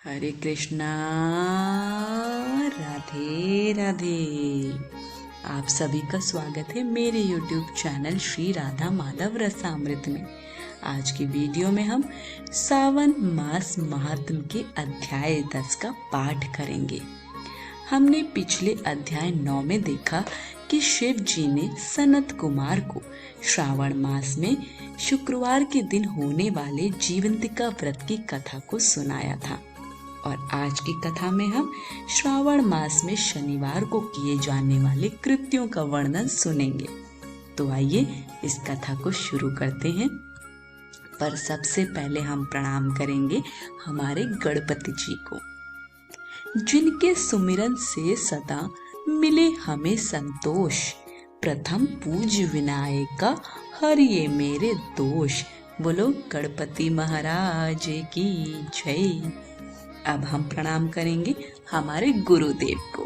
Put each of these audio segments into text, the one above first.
हरे कृष्णा। राधे राधे। आप सभी का स्वागत है मेरे YouTube चैनल श्री राधा माधव रसामृत में। आज की वीडियो में हम सावन मास महात्म के अध्याय 10 का पाठ करेंगे। हमने पिछले अध्याय 9 में देखा कि शिव जी ने सनत कुमार को श्रावण मास में शुक्रवार के दिन होने वाले जीवंतिका व्रत की कथा को सुनाया था और आज की कथा में हम श्रावण मास में शनिवार को किए जाने वाले कृत्यों का वर्णन सुनेंगे। तो आइए इस कथा को शुरू करते हैं। पर सबसे पहले हम प्रणाम करेंगे हमारे गणपति जी को, जिनके सुमिरन से सदा मिले हमें संतोष। प्रथम पूज्य विनायका हरिये मेरे दोष। बोलो गणपति महाराज की जय। अब हम प्रणाम करेंगे हमारे गुरुदेव को।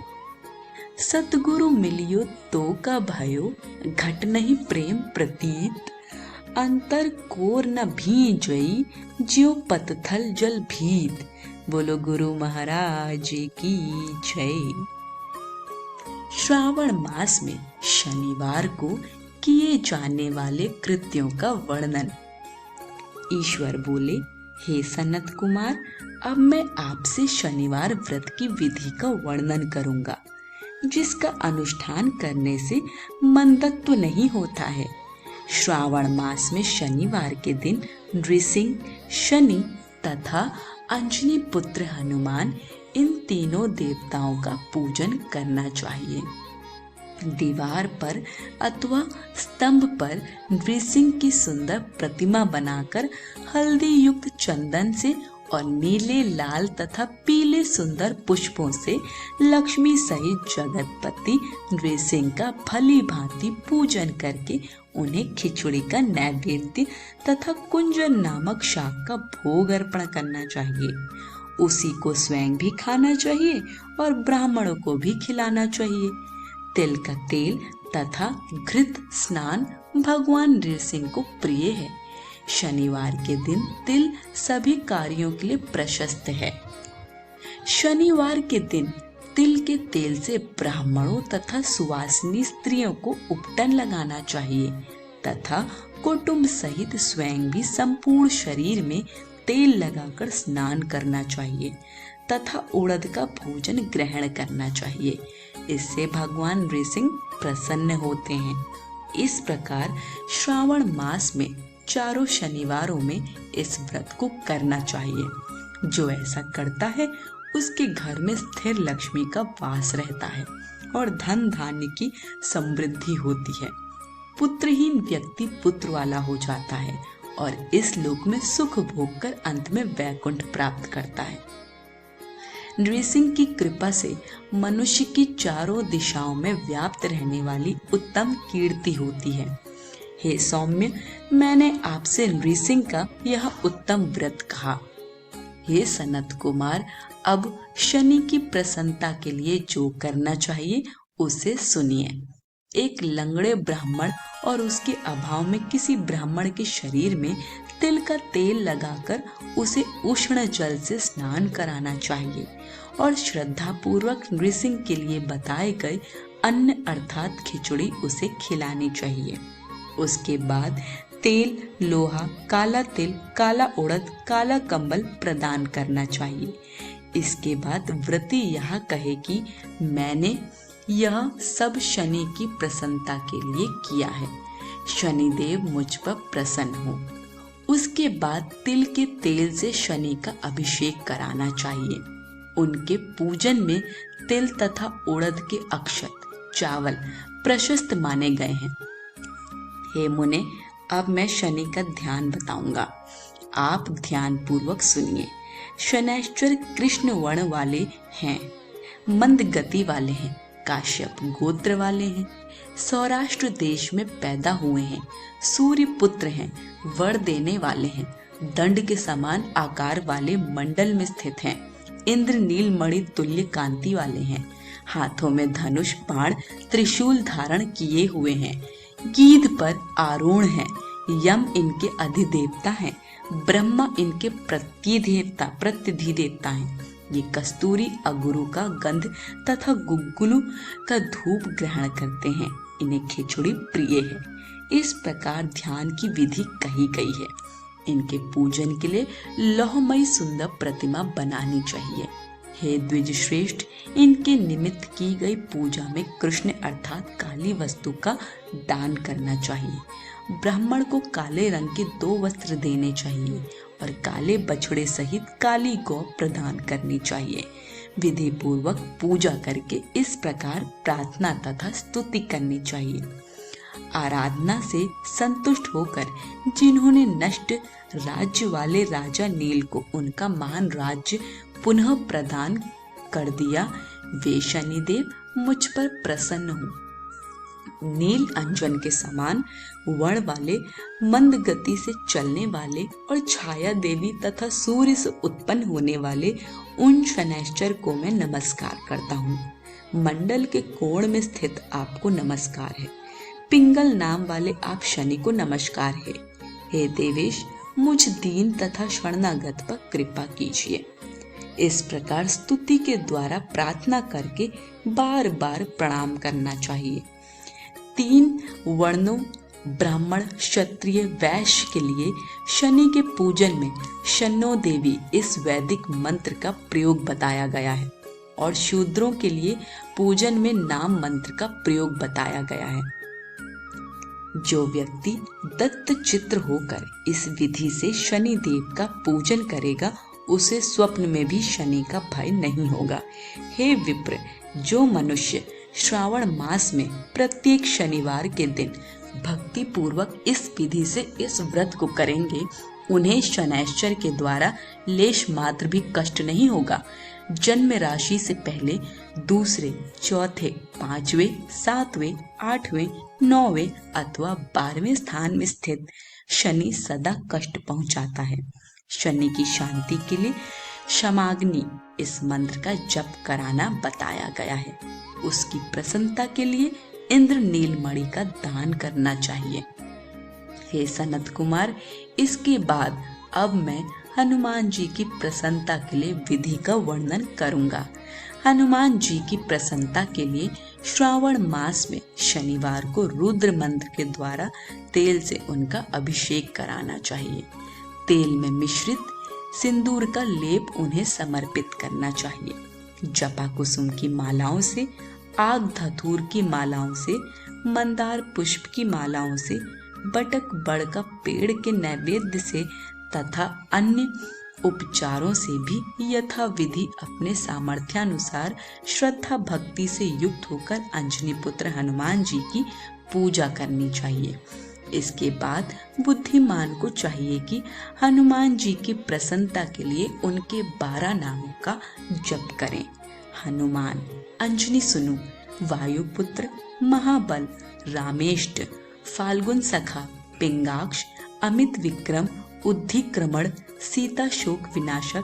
सतगुरु मिलियो तो का भयो, घट नहीं प्रेम प्रतीत। अंतर कोर न भीजई, ज्यो पतथल जल भीत। बोलो गुरु महाराज की जय। श्रावण मास में शनिवार को किए जाने वाले कृत्यों का वर्णन। ईश्वर बोले, हे सनत कुमार, अब मैं आपसे शनिवार व्रत की विधि का वर्णन करूंगा, जिसका अनुष्ठान करने से मंदत्व नहीं होता है। श्रावण मास में शनिवार के दिन नृसिंह, शनि तथा अंजनी पुत्र हनुमान, इन तीनों देवताओं का पूजन करना चाहिए। दीवार पर अथवा स्तंभ पर नृसिंह की सुंदर प्रतिमा बनाकर हल्दी युक्त चंदन से और नीले, लाल तथा पीले सुंदर पुष्पों से लक्ष्मी सहित जगतपति नृसिंह का भली भांति पूजन करके उन्हें खिचड़ी का नैवेद्य तथा कुंजन नामक शाक का भोग अर्पण करना चाहिए। उसी को स्वयं भी खाना चाहिए और ब्राह्मणों को भी खिलाना चाहिए। तिल का तेल तथा घृत स्नान भगवान नृसिंह को प्रिय है। शनिवार के दिन तिल सभी कार्यों के लिए प्रशस्त है। शनिवार के दिन तिल के तेल से ब्राह्मणों तथा सुवासिनी स्त्रियों को उपटन लगाना चाहिए तथा कुटुंब सहित स्वयं भी संपूर्ण शरीर में तेल लगाकर स्नान करना चाहिए तथा उड़द का भोजन ग्रहण करना चाहिए। इससे भगवान नृसिंह प्रसन्न होते हैं। इस प्रकार श्रावण मास में चारों शनिवारों में इस व्रत को करना चाहिए। जो ऐसा करता है उसके घर में स्थिर लक्ष्मी का वास रहता है और धन धान्य की समृद्धि होती है। पुत्रहीन व्यक्ति पुत्र वाला हो जाता है और इस लोक में सुख भोग कर अंत में वैकुंठ प्राप्त करता है। नृसिंह की कृपा से मनुष्य की चारों दिशाओं में व्याप्त रहने वाली उत्तम कीर्ति होती है। हे सौम्य, मैंने आपसे नृसिंह का यह उत्तम व्रत कहा। हे सनत कुमार, अब शनि की प्रसन्नता के लिए जो करना चाहिए उसे सुनिए। एक लंगड़े ब्राह्मण और उसके अभाव में किसी ब्राह्मण के शरीर में तिल का तेल लगाकर उसे उष्ण जल से स्नान कराना चाहिए और श्रद्धा पूर्वक नृसिंह के लिए बताए गए अन्न अर्थात खिचड़ी उसे खिलानी चाहिए। उसके बाद तेल, लोहा, काला तिल, काला उड़द, काला कंबल प्रदान करना चाहिए। इसके बाद व्रती यह कहे कि मैंने यह सब शनि की प्रसन्नता के लिए किया है। शनिदेव मुझ पर प्रसन्न हो। उसके बाद तिल के तेल से शनि का अभिषेक कराना चाहिए। उनके पूजन में तिल तथा उड़द के अक्षत, चावल प्रशस्त माने गए हैं। हे मुने, अब मैं शनि का ध्यान बताऊंगा। आप ध्यान पूर्वक सुनिए। शनैश्चर कृष्ण वर्ण वाले हैं, मंद गति वाले हैं, काश्यप गोत्र वाले हैं, सौराष्ट्र देश में पैदा हुए हैं, सूर्य पुत्र हैं, वर देने वाले हैं, दंड के समान आकार वाले मंडल में स्थित हैं, इंद्र नील मणि तुल्य कांति वाले हैं, हाथों में धनुष बाण त्रिशूल धारण किए हुए हैं, गीध पर आरूढ़ हैं, यम इनके अधिदेवता हैं, ब्रह्मा इनके प्रत्यधि देवता हैं, ये कस्तूरी अगुरु का गंध तथा गुग्गुलू का धूप ग्रहण करते हैं। इन्हें खिचड़ी प्रिय है। इस प्रकार ध्यान की विधि कही गई है। इनके पूजन के लिए लौहमयी सुंदर प्रतिमा बनानी चाहिए। हे द्विज श्रेष्ठ, इनके निमित्त की गई पूजा में कृष्ण अर्थात काली वस्तु का दान करना चाहिए। ब्राह्मण को काले रंग के 2 वस्त्र देने चाहिए और काले बछड़े सहित काली गौ प्रदान करनी चाहिए। विधि पूर्वक पूजा करके इस प्रकार प्रार्थना तथा स्तुति करनी चाहिए। आराधना से संतुष्ट होकर जिन्होंने नष्ट राज्य वाले राजा नील को उनका महान राज्य पुनः प्रदान कर दिया, वे शनिदेव मुझ पर प्रसन्न हो। नील अंजन के समान वर्ण वाले, मंद गति से चलने वाले और छाया देवी तथा सूर्य से उत्पन्न होने वाले उन शनैश्चर को मैं नमस्कार करता हूँ। मंडल के कोण में स्थित आपको नमस्कार है। पिंगल नाम वाले आप शनि को नमस्कार है। हे देवेश, मुझ दीन तथा शरणागत पर कृपा कीजिए। इस प्रकार स्तुति के द्वारा प्रार्थना करके बार बार प्रणाम करना चाहिए। 3 वर्णों ब्राह्मण, क्षत्रिय, वैश्य के लिए शनि के पूजन में शन्नो देवी इस वैदिक मंत्र का प्रयोग बताया गया है और शूद्रों के लिए पूजन में नाम मंत्र का प्रयोग बताया गया है। जो व्यक्ति दत्त चित्र होकर इस विधि से शनि देव का पूजन करेगा, उसे स्वप्न में भी शनि का भय नहीं होगा। हे विप्र, जो मनुष्य श्रावण मास में प्रत्येक शनिवार के दिन भक्ति पूर्वक इस विधि से इस व्रत को करेंगे, उन्हें शनैश्चर के द्वारा लेश मात्र भी कष्ट नहीं होगा। जन्म राशि से पहले दूसरे, चौथे, 5वें, 7वें, 8वें, 9वें अथवा 12वें स्थान में स्थित शनि सदा कष्ट पहुंचाता है। शनि की शांति के लिए क्षमाग्नि इस मंत्र का जप कराना बताया गया है। उसकी प्रसन्नता के लिए इंद्र नीलमणि का दान करना चाहिए। हे सनत कुमार, इसके बाद अब मैं हनुमान जी की प्रसन्नता के लिए विधि का वर्णन करूंगा। हनुमान जी की प्रसन्नता के लिए श्रावण मास में शनिवार को रुद्र मंत्र के द्वारा तेल से उनका अभिषेक कराना चाहिए। तेल में मिश्रित सिंदूर का लेप उन्हें समर्पित करना चाहिए। जपा कुसुम की मालाओं से, आग धतूर की मालाओं से, मंदार पुष्प की मालाओं से, बटक बड़ का पेड़ के नैवेद्य से तथा अन्य उपचारों से भी यथा विधि अपने सामर्थ्यानुसार श्रद्धा भक्ति से युक्त होकर अंजनी पुत्र हनुमान जी की पूजा करनी चाहिए। इसके बाद बुद्धिमान को चाहिए कि हनुमान जी की प्रसन्नता के लिए उनके 12 नामों का जप करें। हनुमान, अंजनी सुनु, वायुपुत्र, महाबल, रामेष्ट, फाल्गुन सखा, पिंगाक्ष, अमित विक्रम, उद्धिक्रमण, सीता शोक विनाशक,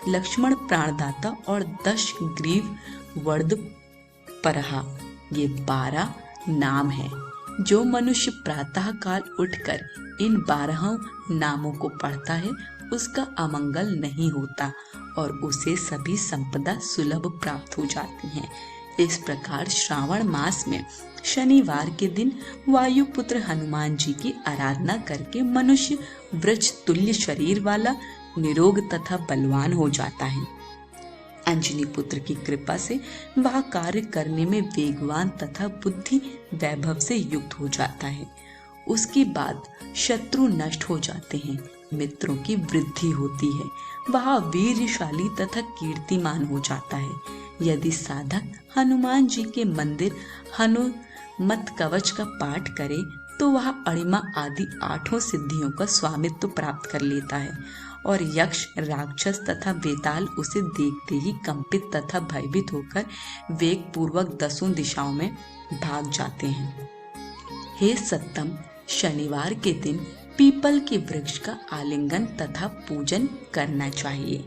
लक्ष्मण प्राणदाता और 10 ग्रीव वर्द परहा, ये 12 नाम हैं। जो मनुष्य प्रातः काल उठकर इन 12 नामों को पढ़ता है, उसका अमंगल नहीं होता और उसे सभी संपदा सुलभ प्राप्त हो जाती हैं। इस प्रकार श्रावण मास में शनिवार के दिन वायुपुत्र हनुमान जी की आराधना करके मनुष्य वृक्ष तुल्य शरीर वाला, निरोग तथा बलवान हो जाता है। अंजनी पुत्र की कृपा से वह कार्य करने में वेगवान तथा बुद्धि वैभव से युक्त हो जाता है। उसके बाद शत्रु नष्ट हो जाते हैं, मित्रों की वृद्धि होती है, वह वीरशाली तथा कीर्तिमान हो जाता है। यदि साधक हनुमान जी के मंदिर हनुमत कवच का पाठ करे तो वह अणिमा आदि 8 सिद्धियों का स्वामित्व प्राप्त कर लेता है और यक्ष, राक्षस तथा बेताल उसे देखते ही कंपित तथा भयभीत होकर वेग पूर्वक 10 दिशाओं में भाग जाते हैं। हे सत्तम, शनिवार के दिन पीपल के वृक्ष का आलिंगन तथा पूजन करना चाहिए।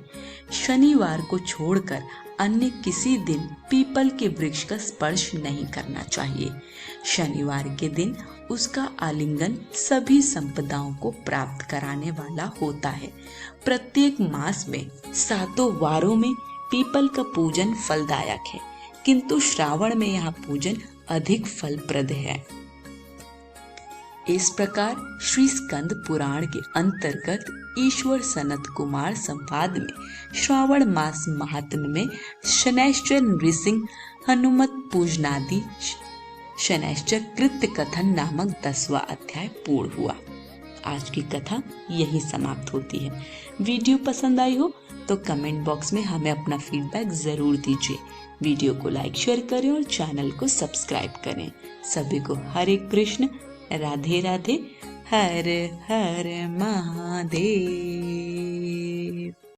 शनिवार को छोड़कर अन्य किसी दिन पीपल के वृक्ष का स्पर्श नहीं करना चाहिए। शनिवार के दिन उसका आलिंगन सभी संपदाओं को प्राप्त कराने वाला होता है। प्रत्येक मास में 7 वारों में पीपल का पूजन फलदायक है, किंतु श्रावण में यह पूजन अधिक फलप्रद है। इस प्रकार श्री स्कंद पुराण के अंतर्गत ईश्वर सनत कुमार संवाद में श्रावण मास महात्म्य में शनैश्चर नृसिंह हनुमत पूजनादि शनैश्चर कृत्य कथन नामक 10वां अध्याय पूर्ण हुआ। आज की कथा यही समाप्त होती है। वीडियो पसंद आई हो तो कमेंट बॉक्स में हमें अपना फीडबैक जरूर दीजिए। वीडियो को लाइक शेयर करें और चैनल को सब्सक्राइब करें। सभी को हरे कृष्ण, राधे राधे, हर हर महादेव।